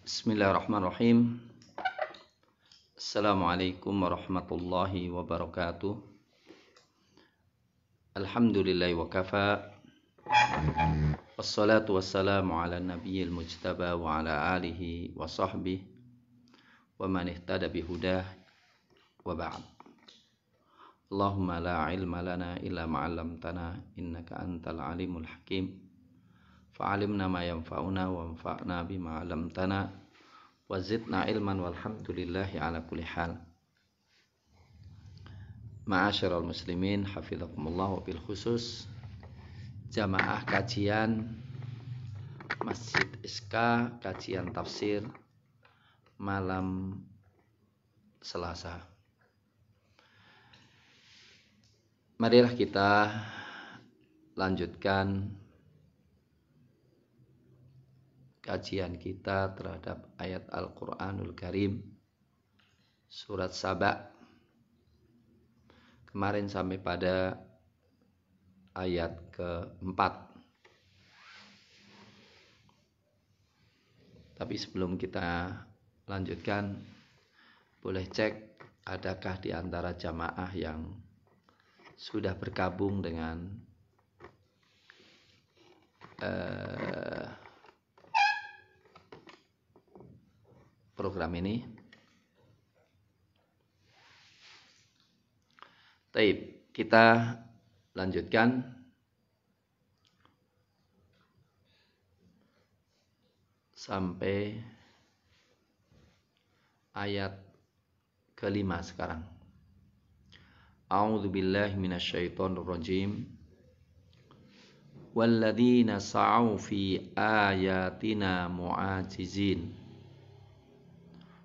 Bismillahirrahmanirrahim. Assalamualaikum warahmatullahi wabarakatuh. Alhamdulillahi wa kafa. Wassalatu wassalamu ala nabiyyil mujtaba wa ala alihi wa sahbihi wa man ihtada bihudah wa ba'd. Allahumma la ilma lana illa ma 'allamtana innaka antal alimul hakim. Fa'alimna ma yanfa'una wa anfa'na bima 'allamtana wa zidna ilman walhamdulillahi ala kulli hal. Ma'asyiral muslimin hafizakumullah, wa bil khusus jamaah kajian Masjid Iska, kajian tafsir malam Selasa. Marilah kita lanjutkan kajian kita terhadap ayat Al-Quranul Karim surat Saba. Kemarin sampai pada ayat keempat. Tapi sebelum kita lanjutkan, boleh cek adakah di antara jamaah yang sudah bergabung dengan program ini. Baik, kita lanjutkan sampai ayat kelima sekarang. A'udzubillahi minasyaitonirrajim. Walladzina sa'au fi ayatina mu'ajizin.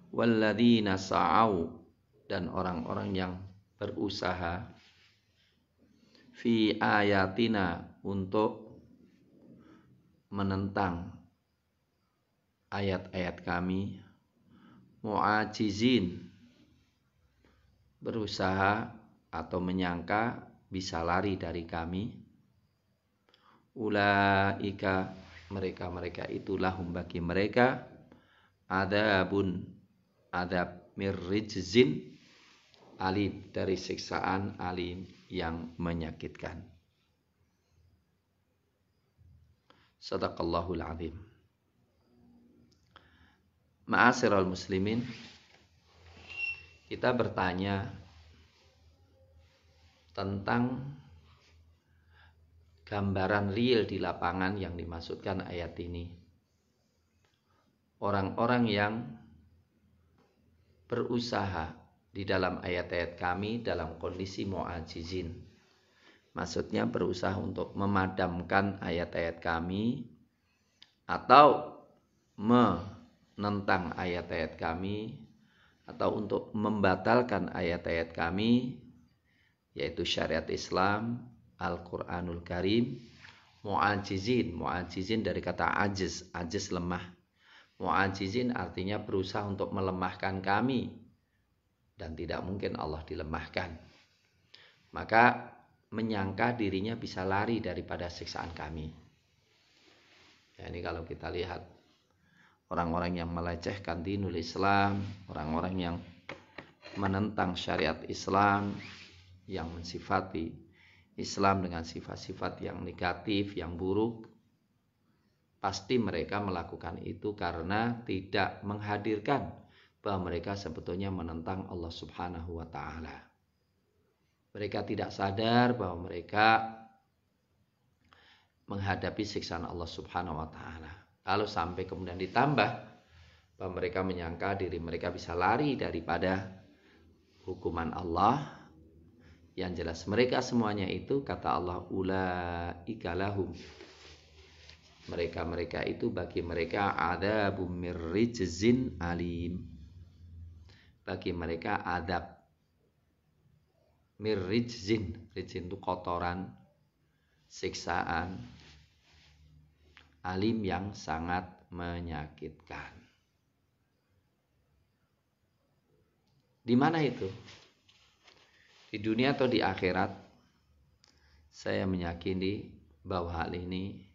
Walladzina sa'au, dan orang-orang yang berusaha fi ayatina, untuk menentang ayat-ayat kami, mu'ajizin, berusaha atau menyangka bisa lari dari kami, ulaika, mereka-mereka itu, lahum, bagi mereka, adabun, adab, mirrijzin, alim, dari siksaan alim yang menyakitkan. Shadaqallahul azim. Ma'asyiral muslimin, kita bertanya tentang gambaran real di lapangan yang dimaksudkan ayat ini. Orang-orang yang berusaha di dalam ayat-ayat kami dalam kondisi mu'ajizin. Maksudnya berusaha untuk memadamkan ayat-ayat kami atau menentang ayat-ayat kami atau untuk membatalkan ayat-ayat kami, yaitu syariat Islam, Al-Quranul Karim. Mu'ajizin, mu'ajizin dari kata ajiz, ajiz lemah. Mu'ajizin artinya berusaha untuk melemahkan kami, dan tidak mungkin Allah dilemahkan. Maka menyangka dirinya bisa lari daripada siksaan kami. Ya, ini kalau kita lihat orang-orang yang melecehkan dinul Islam, orang-orang yang menentang syariat Islam, yang mensifati Islam dengan sifat-sifat yang negatif, yang buruk, pasti mereka melakukan itu karena tidak menghadirkan bahwa mereka sebetulnya menentang Allah Subhanahu wa ta'ala. Mereka tidak sadar bahwa mereka menghadapi siksaan Allah Subhanahu wa ta'ala. Kalau sampai kemudian ditambah bahwa mereka menyangka diri mereka bisa lari daripada hukuman Allah, yang jelas mereka semuanya itu, kata Allah, ulaika lahum, mereka-mereka itu bagi mereka adabum mirrijzin alim, bagi mereka adab mirrijzin, rijzin itu kotoran, siksaan, alim yang sangat menyakitkan. Di mana itu? Di dunia atau di akhirat? Saya meyakini bahwa hal ini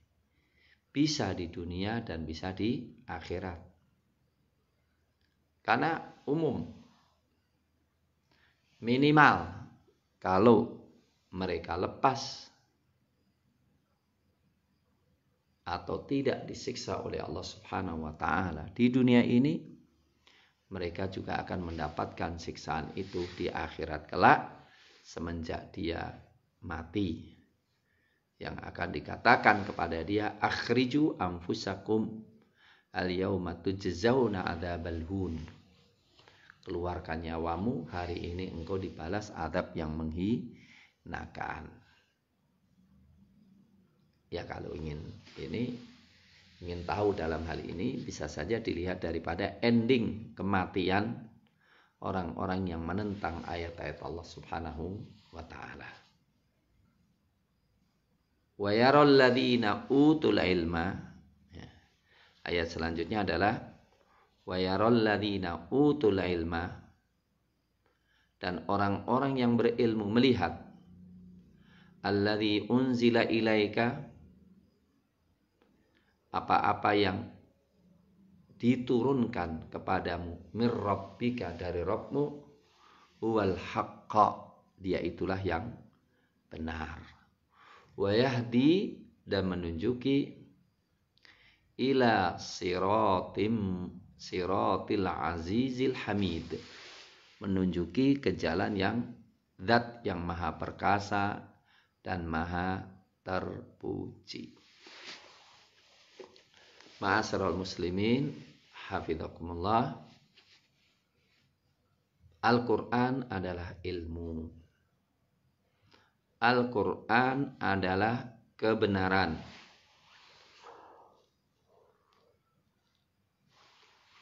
bisa di dunia dan bisa di akhirat. Karena umum. Minimal kalau mereka lepas atau tidak disiksa oleh Allah Subhanahu wa taala di dunia ini, mereka juga akan mendapatkan siksaan itu di akhirat kelak semenjak dia mati. Yang akan dikatakan kepada dia, akhriju anfusakum al-yauma tujzauna adzabal hun. Keluarkan nyawamu, hari ini engkau dibalas adab yang menghinakan. Ya, kalau ingin tahu dalam hal ini, bisa saja dilihat daripada ending kematian orang-orang yang menentang ayat-ayat Allah Subhanahu wa ta'ala. Wa yaral ladzina utul ilma. Ayat selanjutnya adalah wa yaral ladzina utul ilma, dan orang-orang yang berilmu melihat alladzi unzila ilaika, apa-apa yang diturunkan kepadamu, mir rabbika, dari Rabbmu, huwal haqqa, dia itulah yang benar, wa yahdi, dan menunjuki, ila siratil azizil hamid, menunjuki ke jalan yang zat yang maha perkasa dan maha terpuji. Ma'asyiral muslimin, hafizakumullah. Al-Quran adalah ilmu. Al-Quran adalah kebenaran.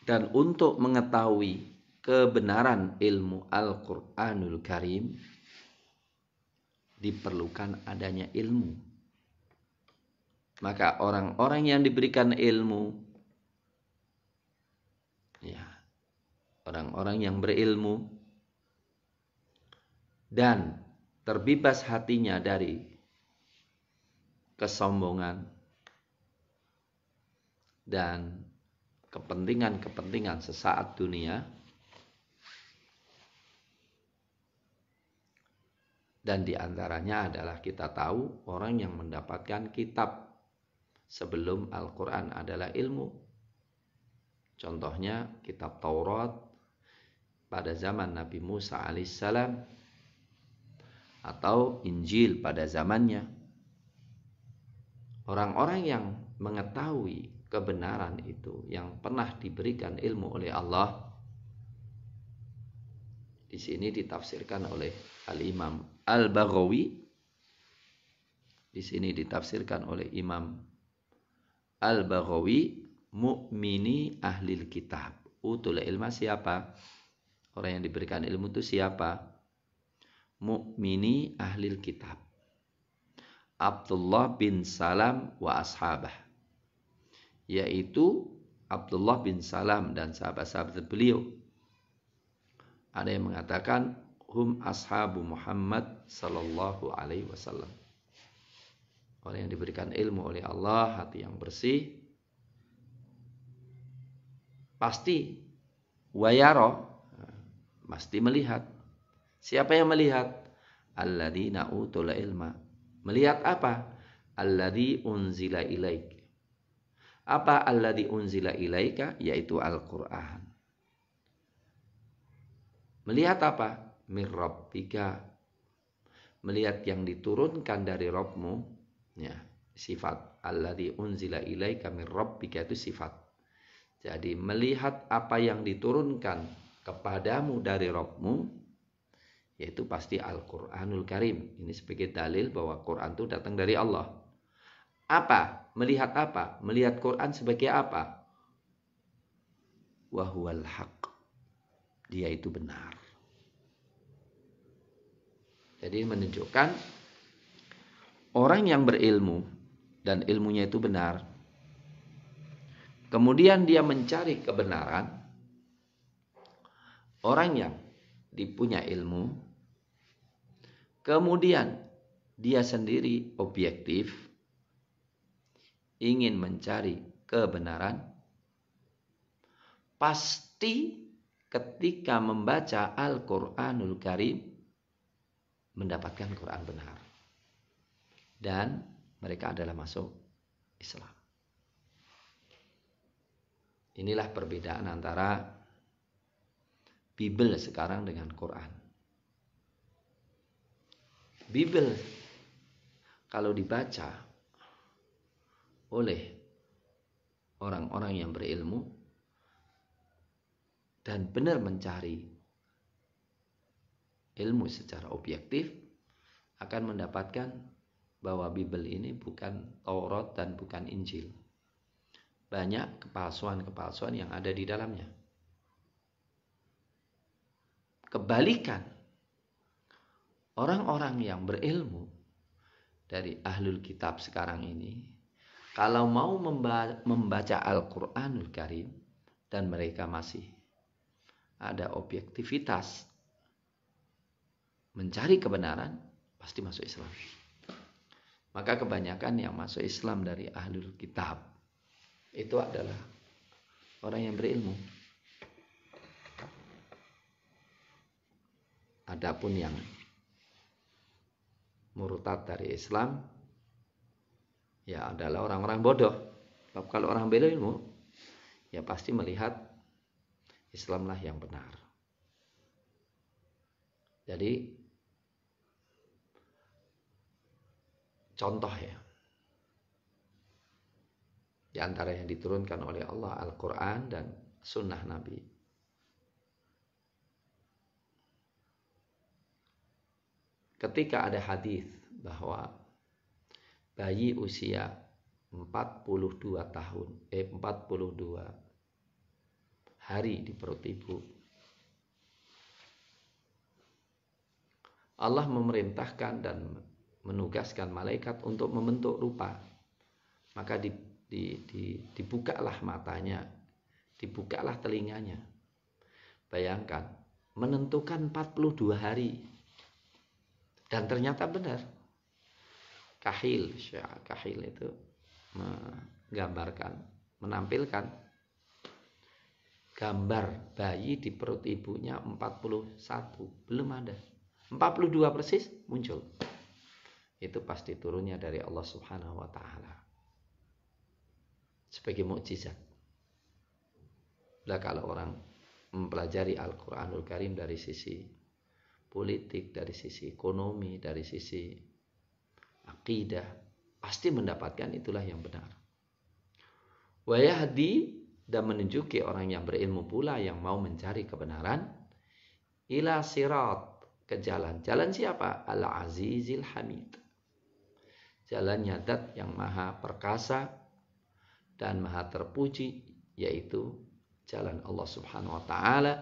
Dan untuk mengetahui kebenaran ilmu Al-Quranul Karim, diperlukan adanya ilmu. Maka orang-orang yang diberikan ilmu, orang-orang yang berilmu dan terbebas hatinya dari kesombongan dan kepentingan-kepentingan sesaat dunia, dan diantaranya adalah kita tahu orang yang mendapatkan kitab sebelum Al-Quran adalah ilmu. Contohnya kitab Taurat pada zaman Nabi Musa alaihissalam, atau Injil pada zamannya. Orang-orang yang mengetahui kebenaran itu, yang pernah diberikan ilmu oleh Allah, di sini ditafsirkan oleh Al-Imam Al-Baghawi. Di sini ditafsirkan oleh Imam Al-Baghawi, mu'mini ahlil kitab. Utul ilma siapa? Orang yang diberikan ilmu itu siapa? Mu'mini ahlil kitab. Abdullah bin Salam wa ashabah. Yaitu Abdullah bin Salam dan sahabat-sahabat beliau. Ada yang mengatakan hum ashabu Muhammad sallallahu alaihi wasallam. Orang yang diberikan ilmu oleh Allah, hati yang bersih, pasti wayaro, pasti melihat. Siapa yang melihat? Alladzina utul ilma. Melihat apa? Alladzi unzila ilaik. Apa alladzi unzila ilaika? Yaitu Al-Quran. Melihat apa? Mir rabbika. Melihat yang diturunkan dari Rabbmu. Ya, sifat alladzi unzila ilaika mir rabbika itu sifat. Jadi melihat apa yang diturunkan kepadamu dari Rabbmu, yaitu pasti Al-Quranul Karim. Ini sebagai dalil bahwa Quran itu datang dari Allah. Apa? Melihat apa? Melihat Quran sebagai apa? Wahuwal haq. Dia itu benar. Jadi menunjukkan orang yang berilmu dan ilmunya itu benar, kemudian dia mencari kebenaran. Orang yang dipunya ilmu, kemudian dia sendiri objektif, ingin mencari kebenaran, pasti ketika membaca Al-Quranul Karim mendapatkan Quran benar. Dan mereka adalah masuk Islam. Inilah perbedaan antara Bible sekarang dengan Quran. Bible kalau dibaca oleh orang-orang yang berilmu dan benar mencari ilmu secara objektif, akan mendapatkan bahwa Bible ini bukan Taurat dan bukan Injil. Banyak kepalsuan-kepalsuan yang ada di dalamnya. Kebalikan, orang-orang yang berilmu dari ahlul kitab sekarang ini, kalau mau membaca Al-Quranul Karim dan mereka masih ada objektivitas mencari kebenaran, pasti masuk Islam. Maka kebanyakan yang masuk Islam dari ahlul kitab itu adalah orang yang berilmu. Adapun yang murtad dari Islam ya adalah orang-orang bodoh. Sebab kalau orang berilmu ya pasti melihat Islamlah yang benar. Jadi contoh ya, di antara yang diturunkan oleh Allah Al-Quran dan Sunnah Nabi. Ketika ada hadis bahwa bayi usia 42 hari di perut ibu, Allah memerintahkan dan menugaskan malaikat untuk membentuk rupa. Maka dibukalah matanya, dibukalah telinganya. Bayangkan, menentukan 42 hari. Dan ternyata benar. Kahil itu menggambarkan, menampilkan gambar bayi di perut ibunya 41. Belum ada. 42 persis muncul. Itu pasti turunnya dari Allah Subhanahu wa ta'ala. Sebagai mukjizat. Nah, kalau orang mempelajari Al-Quranul Karim dari sisi politik, dari sisi ekonomi, dari sisi akidah, pasti mendapatkan itulah yang benar. Wa yahdi, dan menunjuki orang yang berilmu pula yang mau mencari kebenaran, ila sirat, ke jalan. Jalan siapa? Al-Azizil Hamid. Jalannya Zat yang maha perkasa dan maha terpuji, yaitu jalan Allah Subhanahu wa ta'ala,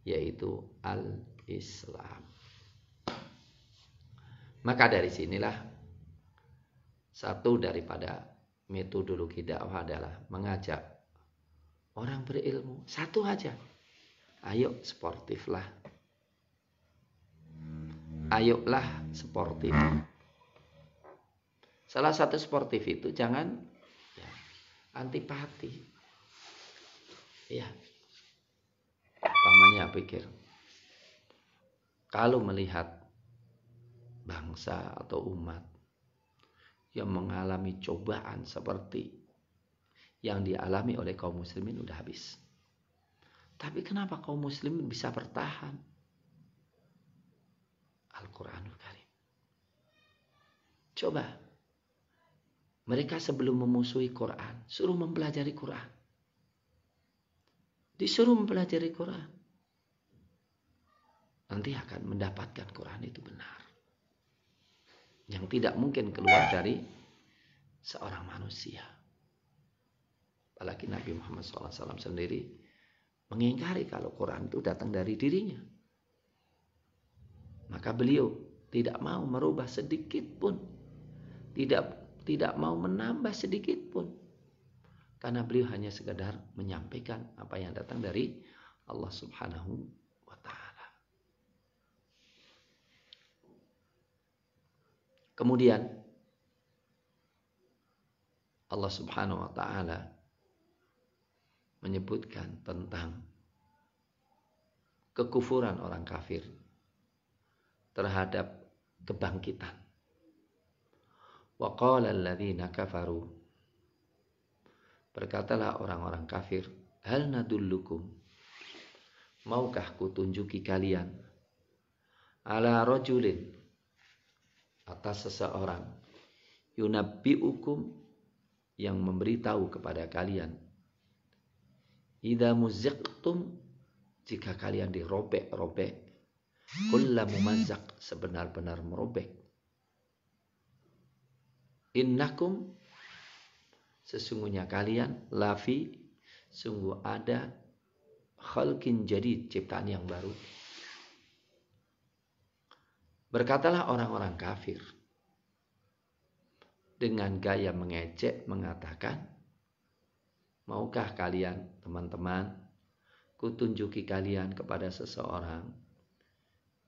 yaitu Al-Islam. Maka dari sinilah satu daripada metodologi dakwah adalah mengajak orang berilmu. Satu aja. Ayo sportiflah. Ayolah sportif. Salah satu sportif itu jangan antipati. Ya. Umpamanya pikir, kalau melihat bangsa atau umat yang mengalami cobaan seperti yang dialami oleh kaum muslimin, udah habis. Tapi kenapa kaum muslimin bisa bertahan? Al-Quranul Karim. Coba. Mereka sebelum memusuhi Quran, suruh mempelajari Quran. Disuruh mempelajari Quran. Nanti akan mendapatkan Quran itu benar. Yang tidak mungkin keluar dari seorang manusia. Apalagi Nabi Muhammad SAW sendiri mengingkari kalau Quran itu datang dari dirinya. Maka beliau tidak mau merubah sedikit pun. Tidak mau menambah sedikit pun. Karena beliau hanya sekadar menyampaikan apa yang datang dari Allah Subhanahu wa ta'ala. Kemudian Allah Subhanahu wa ta'ala menyebutkan tentang kekufuran orang kafir terhadap kebangkitan. Wa qala alladziina kafaru, berkatalah orang-orang kafir, hal nadullukum, maukah kutunjuki kalian, ala rajulin, atas seseorang, yunabbi'ukum, yang memberitahu kepada kalian, idza muzziqtum, jika kalian dirobek-robek, kulla mumazzaq, sebenar-benar merobek, innakum, sesungguhnya kalian, lafi, sungguh ada, khalqin jadid, ciptaan yang baru. Berkatalah orang-orang kafir dengan gaya mengejek, mengatakan, maukah kalian, teman-teman, kutunjuki kalian kepada seseorang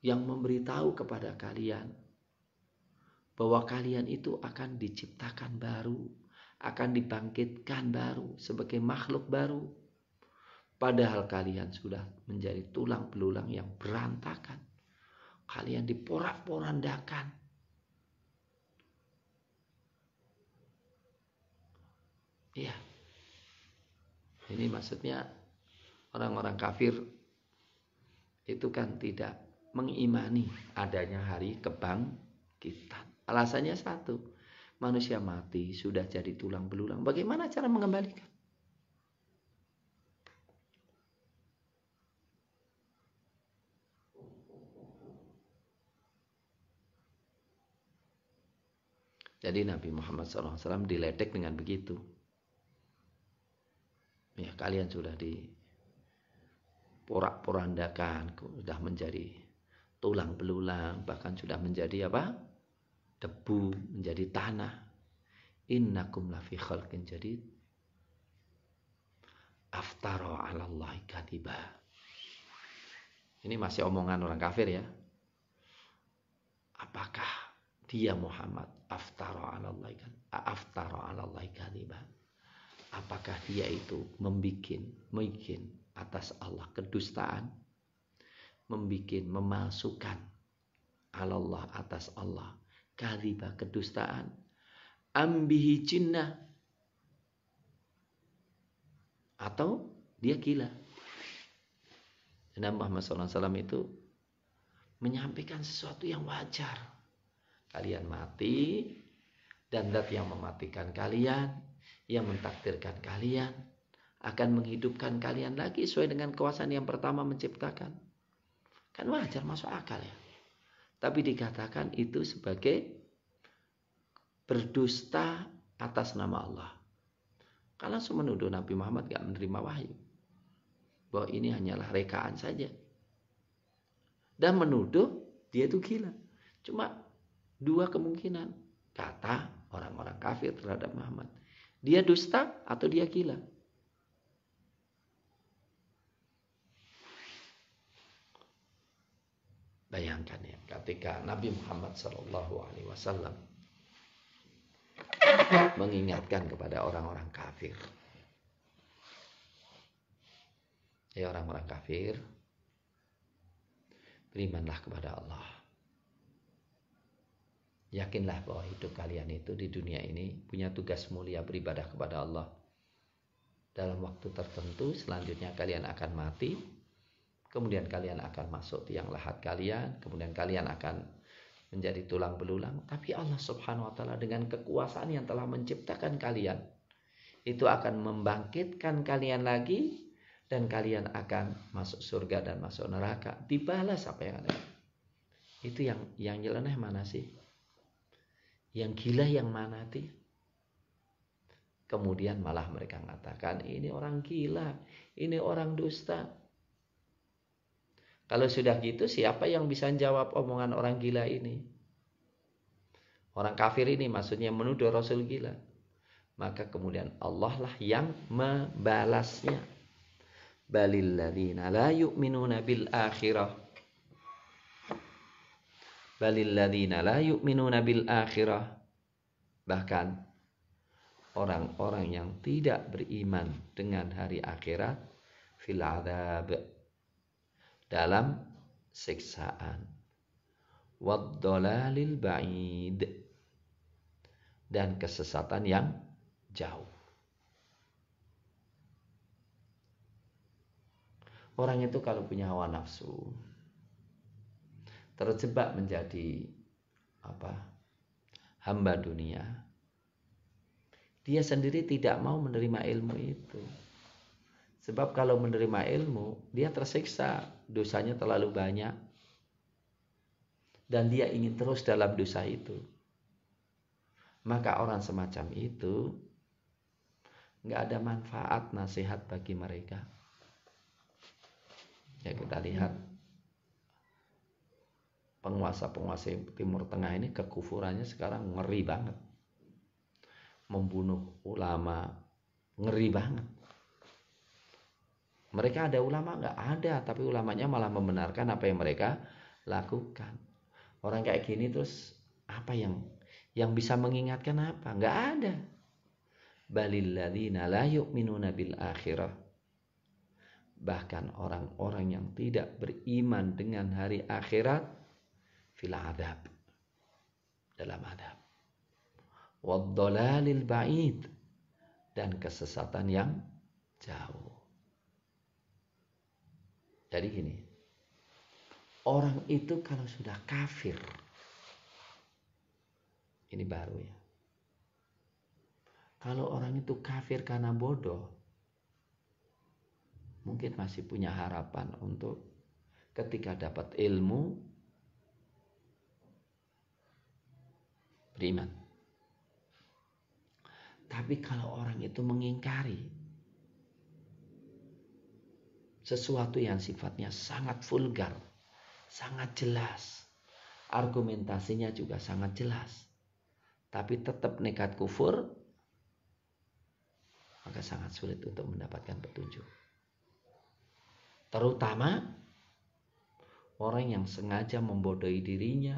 yang memberitahu kepada kalian bahwa kalian itu akan diciptakan baru, akan dibangkitkan baru sebagai makhluk baru, padahal kalian sudah menjadi tulang belulang yang berantakan, kalian diporak-porandakan. Iya, ini maksudnya orang-orang kafir itu kan tidak mengimani adanya hari kebangkitan. Alasannya satu, manusia mati sudah jadi tulang belulang. Bagaimana cara mengembalikan? Jadi Nabi Muhammad SAW diledek dengan begitu. Ya, kalian sudah diporak-porandakan, sudah menjadi tulang belulang, bahkan sudah menjadi apa? Debu, menjadi tanah. Innakum lafi khalqin jadid. Aftara 'ala Allahi kadiba. Ini masih omongan orang kafir ya. Apakah dia Muhammad aftara 'ala Allahi kadiba? Apakah dia itu membikin atas Allah kedustaan, memalsukan Allah atas Allah, kadiba, kedustaan, ambihi jinnah, atau dia gila. Nabi Muhammad SAW itu menyampaikan sesuatu yang wajar. Kalian mati, dan zat yang mematikan kalian, yang mentakdirkan kalian, akan menghidupkan kalian lagi sesuai dengan kuasa yang pertama menciptakan. Kan wajar, masuk akal ya. Tapi dikatakan itu sebagai berdusta atas nama Allah. Karena menuduh Nabi Muhammad gak menerima wahyu, bahwa ini hanyalah rekaan saja, dan menuduh dia itu gila. Cuma dua kemungkinan kata orang-orang kafir terhadap Muhammad, dia dusta atau dia gila. Bayangkan ya, ketika Nabi Muhammad SAW mengingatkan kepada orang-orang kafir, ya orang-orang kafir, berimanlah kepada Allah. Yakinlah bahwa hidup kalian itu di dunia ini punya tugas mulia, beribadah kepada Allah. Dalam waktu tertentu selanjutnya kalian akan mati, kemudian kalian akan masuk tiang lahat kalian, kemudian kalian akan menjadi tulang belulang. Tapi Allah Subhanahu wa ta'ala dengan kekuasaan yang telah menciptakan kalian, itu akan membangkitkan kalian lagi, dan kalian akan masuk surga dan masuk neraka. Dibalas apa yang ada. Itu yang nyeleneh mana sih? Yang gila yang mana sih? Kemudian malah mereka mengatakan, ini orang gila, ini orang dusta. Kalau sudah gitu, siapa yang bisa jawab omongan orang gila ini? Orang kafir ini maksudnya menuduh Rasul gila. Maka kemudian Allah lah yang membalasnya. Balil ladzina la yu'minuna bil akhirah. Balil ladzina la yu'minuna bil akhirah. Bahkan orang-orang yang tidak beriman dengan hari akhirat, fil adzab, dalam siksaan. Waddalalil ba'id, dan kesesatan yang jauh. Orang itu kalau punya hawa nafsu, terjebak menjadi hamba dunia, dia sendiri tidak mau menerima ilmu itu. Sebab kalau menerima ilmu, dia tersiksa, dosanya terlalu banyak, dan dia ingin terus dalam dosa itu. Maka orang semacam itu nggak ada manfaat nasihat bagi mereka. Ya, kita lihat penguasa-penguasa Timur Tengah ini kekufurannya sekarang ngeri banget. Membunuh ulama, ngeri banget. Mereka ada ulama? Nggak ada, tapi ulamanya malah membenarkan apa yang mereka lakukan. Orang kayak gini terus apa yang bisa mengingatkan apa? Nggak ada. Balil ladzina la yu'minuna bil akhirah. Bahkan orang-orang yang tidak beriman dengan hari akhirat fil adab, dalam adab. Waddalalil ba'id, dan kesesatan yang jauh. Jadi gini, orang itu kalau sudah kafir, ini baru ya. Kalau orang itu kafir karena bodoh, mungkin masih punya harapan untuk ketika dapat ilmu beriman. Tapi kalau orang itu mengingkari sesuatu yang sifatnya sangat vulgar, sangat jelas, argumentasinya juga sangat jelas, tapi tetap nekat kufur, maka sangat sulit untuk mendapatkan petunjuk. Terutama orang yang sengaja membodohi dirinya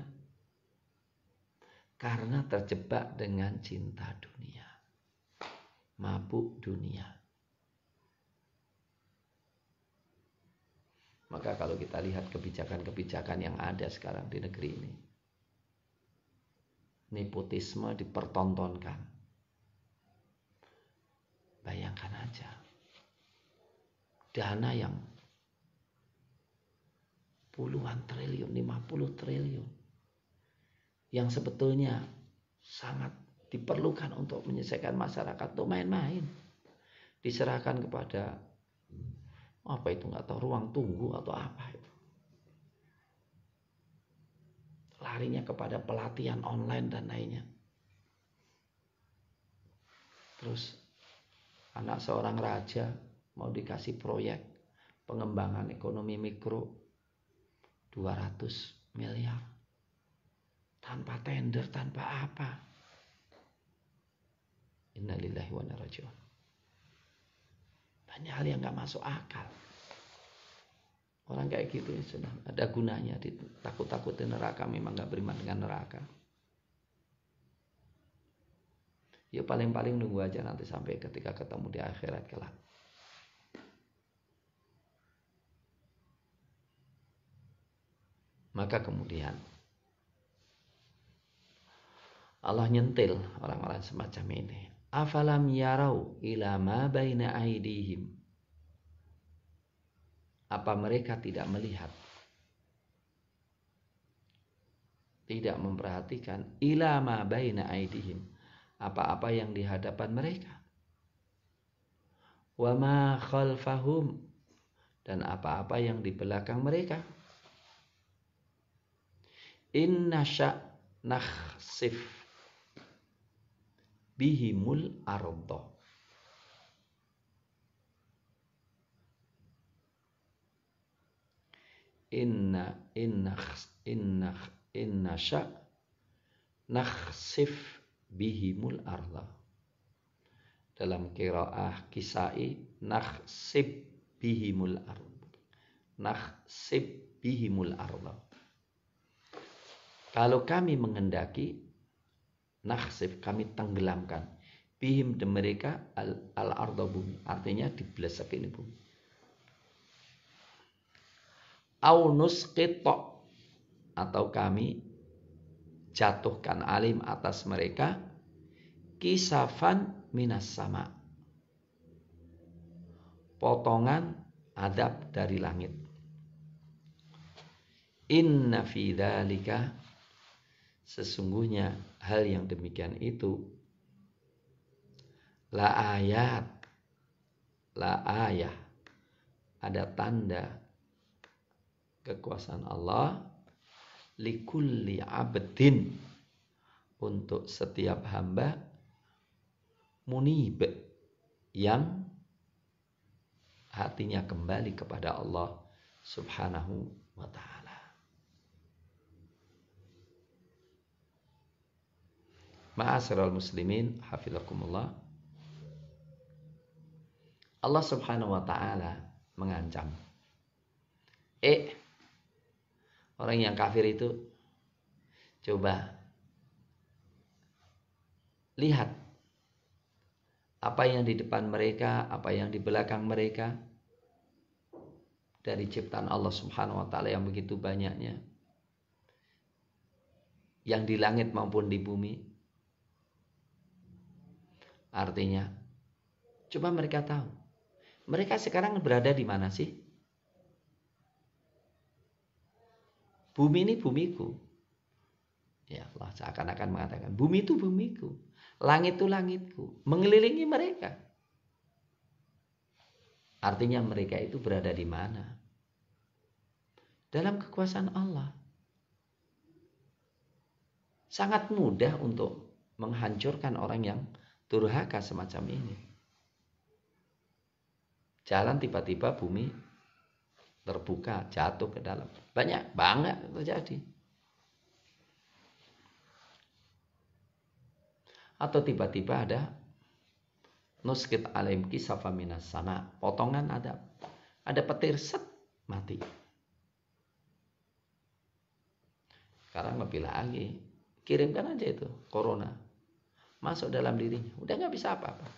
karena terjebak dengan cinta dunia, mabuk dunia. Maka kalau kita lihat kebijakan-kebijakan yang ada sekarang di negeri ini, nepotisme dipertontonkan. Bayangkan aja, dana yang puluhan triliun, 50 triliun, yang sebetulnya sangat diperlukan untuk menyelesaikan masyarakat, untuk main-main, diserahkan kepada apa itu, nggak tahu, ruang tunggu atau apa itu. Larinya kepada pelatihan online dan lainnya. Terus anak seorang raja mau dikasih proyek pengembangan ekonomi mikro 200 miliar. Tanpa tender, tanpa apa. Innalillahi wa inna ilaihi raji'un. Banyak hal yang gak masuk akal. Orang kayak gitu ya sudah ada gunanya, ditakut-takutin neraka, memang gak beriman dengan neraka. Ya paling-paling nunggu aja nanti sampai ketika ketemu di akhirat kelak. Maka kemudian Allah nyentil orang-orang semacam ini. Afalam yarau ila ma baina aidihim. Apa mereka tidak melihat, tidak memperhatikan ila ma baina aidihim, apa-apa yang di hadapan mereka. Wa ma khalfahum, dan apa-apa yang di belakang mereka. Inna sya' nakhsif bihimul arda. Inna sya' nakhsif bihimul arda. Dalam qiraah Kisai, nakhsib bihimul arda. Nakhsib bihimul arda. Kalau kami menghendaki, nakhsif, kami tenggelamkan, bihim, de mereka, al-arda, bumi. Artinya dibelesek ini bumi. au nusqita, atau kami jatuhkan alim atas mereka kisafan minas sama, potongan adab dari langit. Inna fi dzalika, sesungguhnya hal yang demikian itu, la ayat, la ayah, ada tanda kekuasaan Allah, likulli abdin, untuk setiap hamba, munib, yang hatinya kembali kepada Allah Subhanahu wa ta'ala. Ma'asyiral muslimin, hafizakumullah. Allah Subhanahu wa ta'ala mengancam, orang yang kafir itu, coba lihat apa yang di depan mereka, apa yang di belakang mereka, dari ciptaan Allah Subhanahu wa ta'ala yang begitu banyaknya, yang di langit maupun di bumi. Artinya, coba mereka tahu, mereka sekarang berada di mana sih? Bumi ini bumiku. Ya Allah seakan-akan mengatakan, bumi itu bumiku, langit itu langitku, mengelilingi mereka. Artinya mereka itu berada di mana? Dalam kekuasaan Allah. Sangat mudah untuk menghancurkan orang yang durhaka semacam ini. Jalan tiba-tiba bumi terbuka, jatuh ke dalam. Banyak banget terjadi. Atau tiba-tiba ada nusqit alaihim kisafan minas sama, potongan ada petir, set, mati. Sekarang lebih lagi, kirimkan aja itu corona masuk dalam dirinya, udah nggak bisa apa-apa.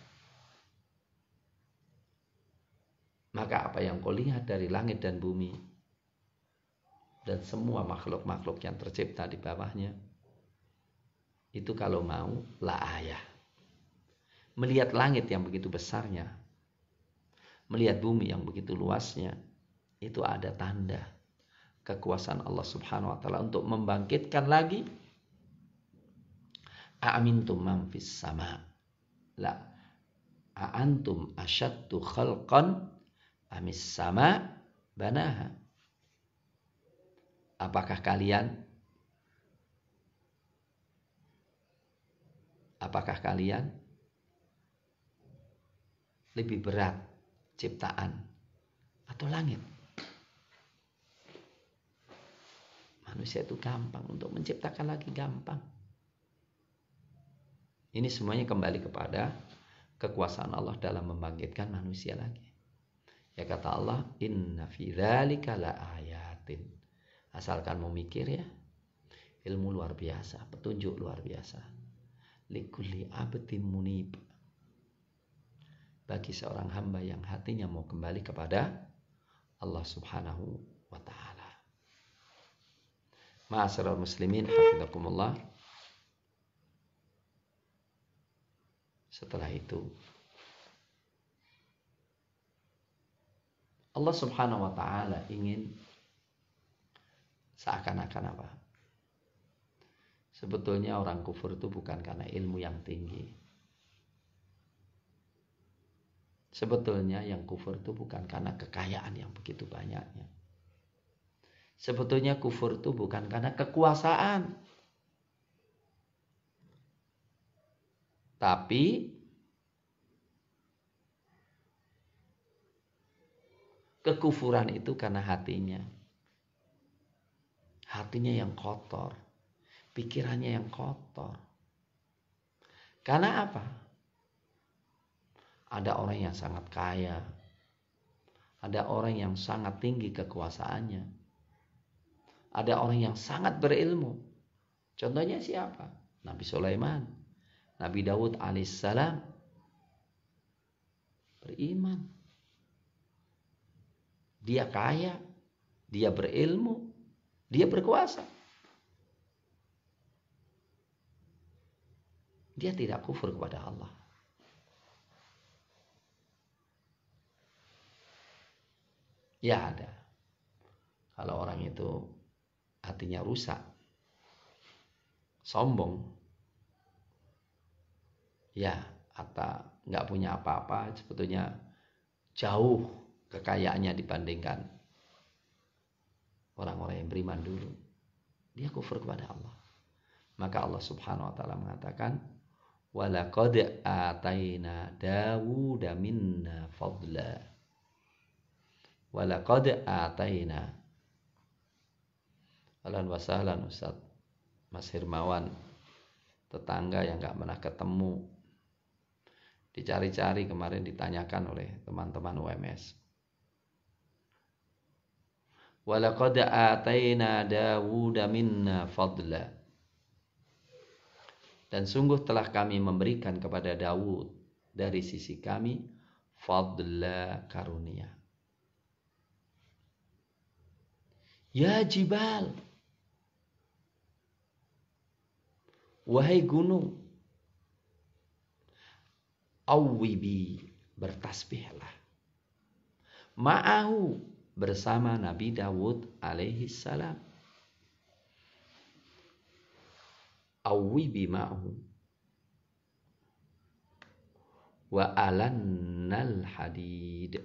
Maka apa yang kau lihat dari langit dan bumi dan semua makhluk-makhluk yang tercipta di bawahnya, itu kalau mau la ayah. Melihat langit yang begitu besarnya, melihat bumi yang begitu luasnya, itu ada tanda kekuasaan Allah Subhanahu wa ta'ala untuk membangkitkan lagi. A'amintum man fis sama, la a'antum asyaddu khalqan amis sama banaha. Apakah kalian lebih berat ciptaan atau langit? Manusia itu gampang, untuk menciptakan lagi gampang. Ini semuanya kembali kepada kekuasaan Allah dalam membangkitkan manusia lagi. Ya kata Allah, inna fi dzalika la ayatin. Asalkan mau mikir ya, ilmu luar biasa, petunjuk luar biasa. Likulli abdin munib, bagi seorang hamba yang hatinya mau kembali kepada Allah Subhanahu wa ta'ala. Ma'asyiral muslimin, hafizakumullah. Setelah itu Allah Subhanahu wa ta'ala ingin seakan-akan apa? Sebetulnya orang kufur itu bukan karena ilmu yang tinggi. Sebetulnya yang kufur itu bukan karena kekayaan yang begitu banyaknya. Sebetulnya kufur itu bukan karena kekuasaan. Tapi kekufuran itu karena hatinya. Hatinya yang kotor. Pikirannya yang kotor. Karena apa? Ada orang yang sangat kaya. Ada orang yang sangat tinggi kekuasaannya. Ada orang yang sangat berilmu. Contohnya siapa? Nabi Sulaiman, Nabi Daud alaihissalam beriman. Dia kaya, dia berilmu, dia berkuasa. Dia tidak kufur kepada Allah. Ya ada. Kalau orang itu hatinya rusak, sombong, ya atau nggak punya apa-apa, sebetulnya jauh kekayaannya dibandingkan orang-orang yang beriman dulu, dia kufur kepada Allah. Maka Allah Subhanahu wa taala mengatakan, walaqad ataina Dawuda minna fadla. Walaqad ataina. Ahlan wa sahlan Ustaz Mas Hirmawan, tetangga yang gak pernah ketemu, dicari-cari kemarin, ditanyakan oleh teman-teman UMS. Walaqad ataina Dawuda minna fadla. Dan sungguh telah kami memberikan kepada Daud dari sisi kami fadla, karunia. Ya jibal, wahai gunung, awwibi, bertasbihlah. Ma'ahu, bersama Nabi Dawud alaihi salam. Awwibi ma'ahu. Wa alannal hadid.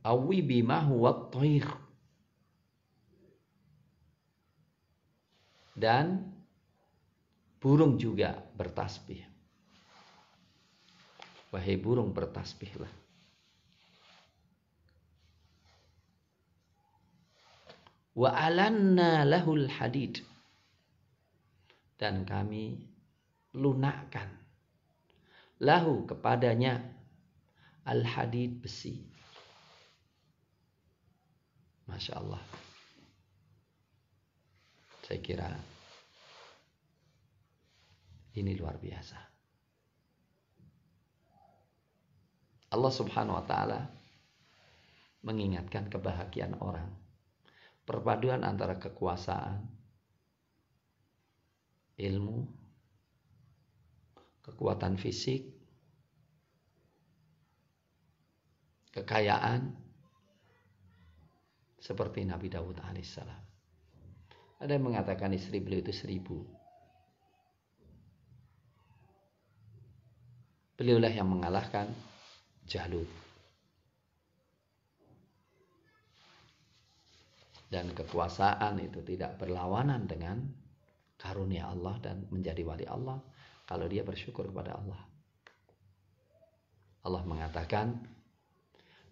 Awwibi ma'ahu wat-tayr. Dan burung juga bertasbih. Wahai burung, bertasbihlah. Wa alanna lahul hadid. Dan kami lunakkan lahu, kepadanya, al-hadid, besi. Masya Allah. Saya kira ini luar biasa. Allah Subhanahu wa taala mengingatkan kebahagiaan orang. Perpaduan antara kekuasaan, ilmu, kekuatan fisik, kekayaan, seperti Nabi Dawud alaihissalam. Ada yang mengatakan istri beliau itu 1000. Beliaulah yang mengalahkan Jalut. Dan kekuasaan itu tidak berlawanan dengan karunia Allah dan menjadi wali Allah kalau dia bersyukur kepada Allah. Allah mengatakan,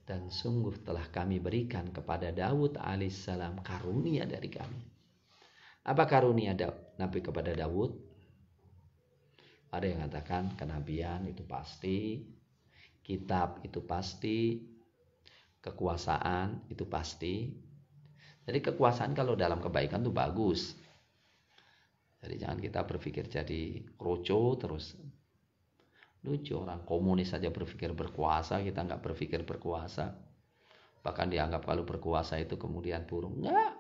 dan sungguh telah kami berikan kepada Daud alaihissalam karunia dari kami. Apa karunia Nabi kepada Daud? Ada yang mengatakan kenabian itu pasti, kitab itu pasti, kekuasaan itu pasti. Jadi kekuasaan kalau dalam kebaikan itu bagus. Jadi jangan kita berpikir jadi kroco terus. Lucu, orang komunis saja berpikir berkuasa, kita nggak berpikir berkuasa. Bahkan dianggap kalau berkuasa itu kemudian buruk. Enggak.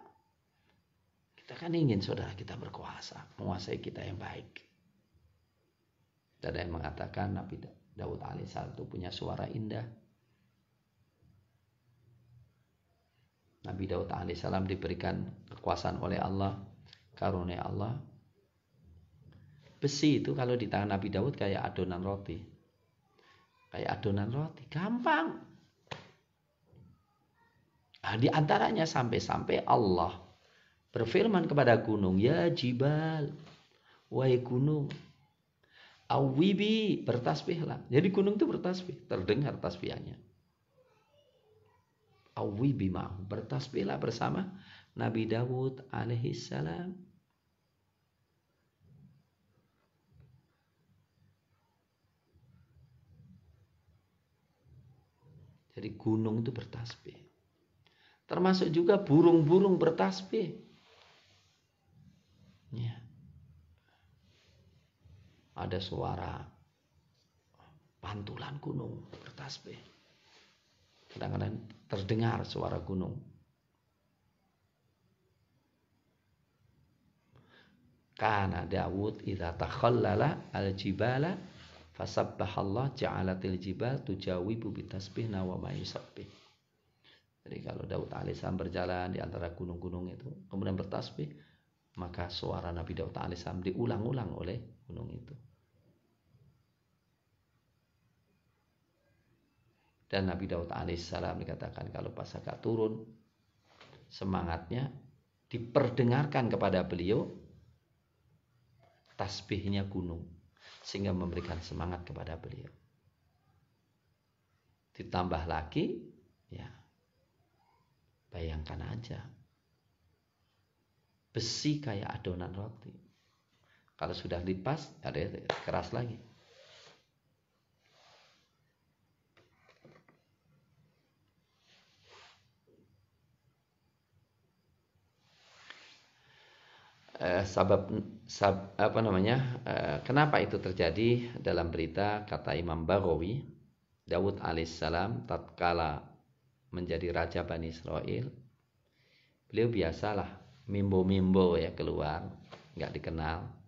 Kita kan ingin saudara kita berkuasa, menguasai kita yang baik. Ada yang mengatakan Nabi Daud alaihissalam itu punya suara indah. Nabi Daud alaihissalam diberikan kekuasaan oleh Allah, karunia Allah. Besi itu kalau di tangan Nabi Daud kayak adonan roti. Kayak adonan roti, gampang. Nah, di antaranya sampai-sampai Allah berfirman kepada gunung, ya jibal, wahai gunung, awwibi, bertasbihlah. Jadi gunung itu bertasbih, terdengar tasbihannya. Awwibi ma'ahu, bertasbihlah bersama Nabi Dawud alaihissalam. Jadi gunung itu bertasbih. Termasuk juga burung-burung bertasbih. Ya. Ada suara pantulan gunung bertasbih. Kadang-kadang terdengar suara gunung. Kana Daud idza takhallala al-jibala fasabbahallah ja'alatil jibal tujawibu bitasbihna wa ma yusabbih. Jadi kalau Daud alaihissalam berjalan di antara gunung-gunung itu kemudian bertasbih, maka suara Nabi Daud alaihissalam diulang-ulang oleh gunung itu. Dan Nabi Daud alaihissalam dikatakan kalau pas agak turun semangatnya, diperdengarkan kepada beliau tasbihnya gunung, sehingga memberikan semangat kepada beliau. Ditambah lagi, ya bayangkan aja, besi kayak adonan roti, kalau sudah lipas ada keras lagi. Kenapa itu terjadi? Dalam berita kata Imam Baghawi, Daud alaihissalam tatkala menjadi raja Bani Israel, beliau biasalah mimbo-mimbo ya keluar, nggak dikenal.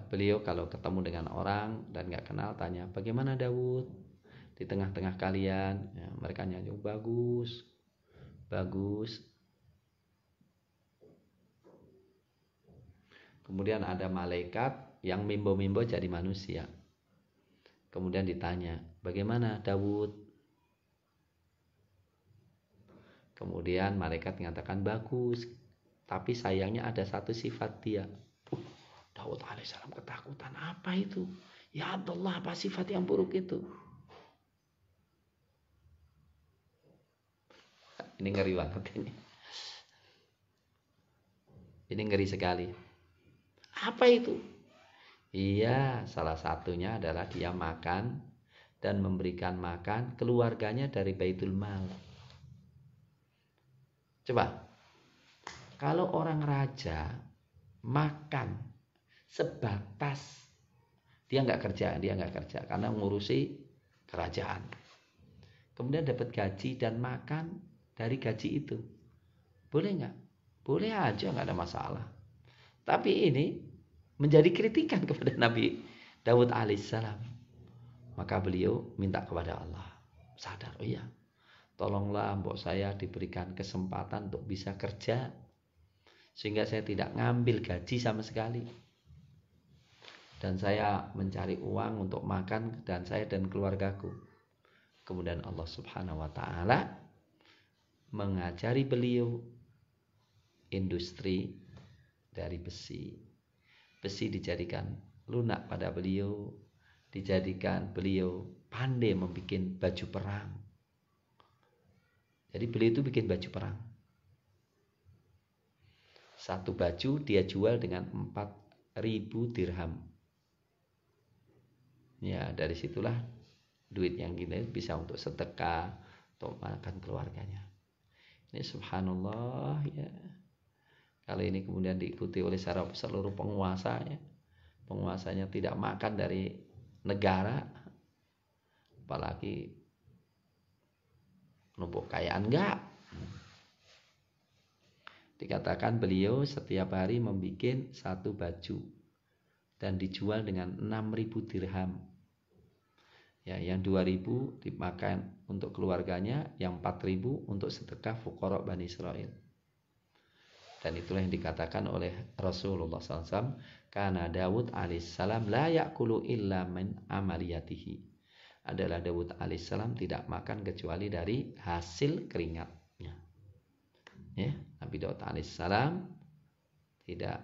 Beliau kalau ketemu dengan orang dan nggak kenal tanya, bagaimana Daud di tengah-tengah kalian? Ya, mereka nyanyi bagus, bagus. Kemudian ada malaikat yang mimbo-mimbo jadi manusia. Kemudian ditanya, bagaimana Daud? Kemudian malaikat mengatakan bagus, tapi sayangnya ada satu sifat dia. Daud alaihissalam ketakutan, apa itu? Ya Allah, apa sifat yang buruk itu? Ini ngeri banget ini. Ini ngeri sekali. Apa itu? Iya, salah satunya adalah dia makan dan memberikan makan keluarganya dari Baitul Mal. Coba, kalau orang raja makan sebatas dia nggak kerja karena ngurusi kerajaan, kemudian dapat gaji dan makan dari gaji itu, boleh nggak? Boleh aja, nggak ada masalah. Tapi ini menjadi kritikan kepada Nabi Daud alaihissalam. Maka beliau minta kepada Allah, sadar, oh iya, tolonglah mbok saya diberikan kesempatan untuk bisa kerja sehingga saya tidak ngambil gaji sama sekali, dan saya mencari uang untuk makan dan saya dan keluargaku. Kemudian Allah Subhanahu wa taala mengajari beliau industri dari besi. Besi dijadikan lunak pada beliau, dijadikan beliau pandai membuat baju perang. Jadi beliau itu bikin baju perang. Satu baju dia jual dengan 4.000 dirham. Ya, dari situlah duit yang kita bisa untuk sedekah, untuk makan keluarganya. Ini subhanallah ya. Kalau ini kemudian diikuti oleh seluruh penguasa ya. Penguasanya tidak makan dari negara, apalagi numpuk kekayaan enggak. Dikatakan beliau setiap hari membuat satu baju dan dijual dengan 6.000 dirham. Ya, yang 2.000 dimakan untuk keluarganya, yang 4.000 untuk sedekah fuqara Bani Israel. Dan itulah yang dikatakan oleh Rasulullah SAW, karena Daud alaihissalam la ya'kulu illa min amaliyatihi. Adalah Daud alaihissalam tidak makan kecuali dari hasil keringatnya. Ya, Nabi Daud alaihissalam tidak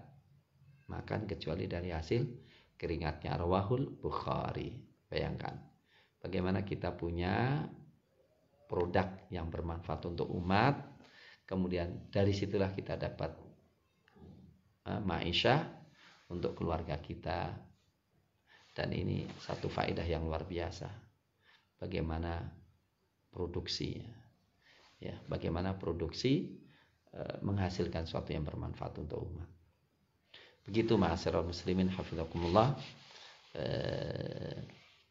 makan kecuali dari hasil keringatnya. Rawahul Bukhari. Bayangkan bagaimana kita punya produk yang bermanfaat untuk umat, kemudian dari situlah kita dapat ma'isyah untuk keluarga kita. Dan ini satu faedah yang luar biasa, bagaimana produksinya ya, bagaimana produksi menghasilkan sesuatu yang bermanfaat untuk umat. Begitu ma'asyiral muslimin hafizakumullah.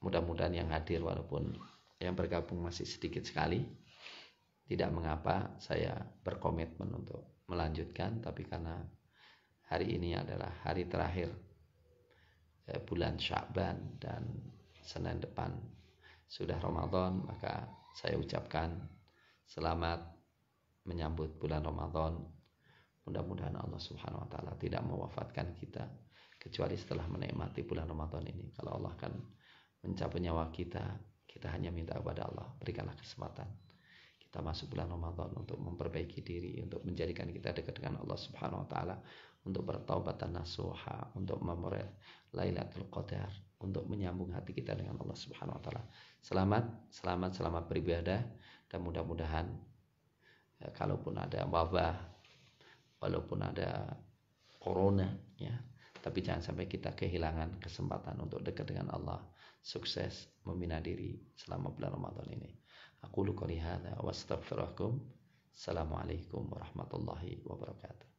Mudah-mudahan yang hadir walaupun yang bergabung masih sedikit sekali, tidak mengapa saya berkomitmen untuk melanjutkan, tapi karena hari ini adalah hari terakhir bulan Sya'ban dan Senin depan sudah Ramadan, maka saya ucapkan selamat menyambut bulan Ramadan. Mudah-mudahan Allah Subhanahu wa taala tidak mewafatkan kita kecuali setelah menikmati bulan Ramadan ini. Kalau Allah kan mencabut nyawa kita, kita hanya minta kepada Allah, berikanlah kesempatan kita masuk bulan Ramadan untuk memperbaiki diri, untuk menjadikan kita dekat dengan Allah Subhanahu wa taala, untuk bertaubat dan nasuha, untuk memperoleh Lailatul Qadar, untuk menyambung hati kita dengan Allah Subhanahu wa taala. Selamat beribadah, dan mudah-mudahan kalaupun ada wabah, walaupun ada corona ya, tapi jangan sampai kita kehilangan kesempatan untuk dekat dengan Allah, sukses membina diri selama bulan Ramadan ini. Aku qouli hadza wa astaghfirukum. Assalamualaikum warahmatullahi wabarakatuh.